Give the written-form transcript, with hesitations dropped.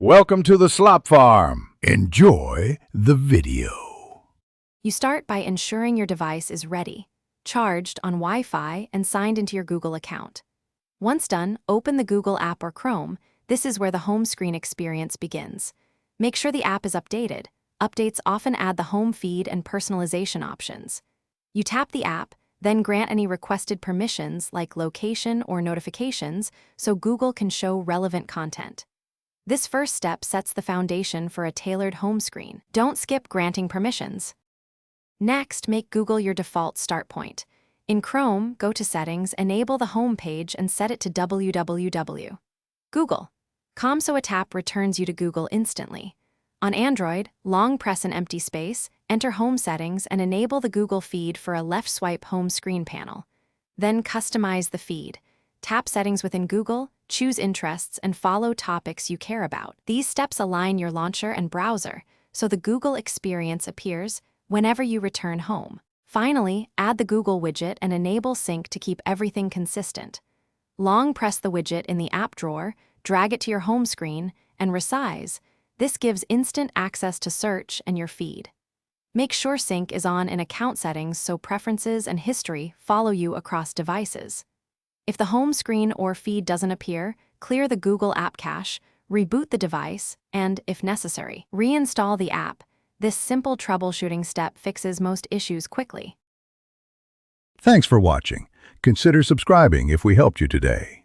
Welcome to the Slop Farm. Enjoy the video. You start by ensuring your device is ready, charged on Wi-Fi, and signed into your Google account. Once done, open the Google app or Chrome. This is where the home screen experience begins. Make sure the app is updated. Updates often add the home feed and personalization options. You tap the app, then grant any requested permissions like location or notifications so Google can show relevant content. This first step sets the foundation for a tailored home screen. Don't skip granting permissions. Next, make Google your default start point. In Chrome, go to Settings, enable the home page, and set it to www. Google.com so a tap returns you to Google instantly. On Android, long press an empty space, enter Home Settings, and enable the Google feed for a left swipe home screen panel. Then customize the feed. Tap Settings within Google, choose Interests, and follow topics you care about. These steps align your launcher and browser, so the Google experience appears whenever you return home. Finally, add the Google widget and enable sync to keep everything consistent. Long press the widget in the app drawer, drag it to your home screen, and resize. This gives instant access to search and your feed. Make sure sync is on in account settings so preferences and history follow you across devices. If the home screen or feed doesn't appear, clear the Google App Cache, reboot the device, and, if necessary, reinstall the app. This simple troubleshooting step fixes most issues quickly. Thanks for watching. Consider subscribing if we helped you today.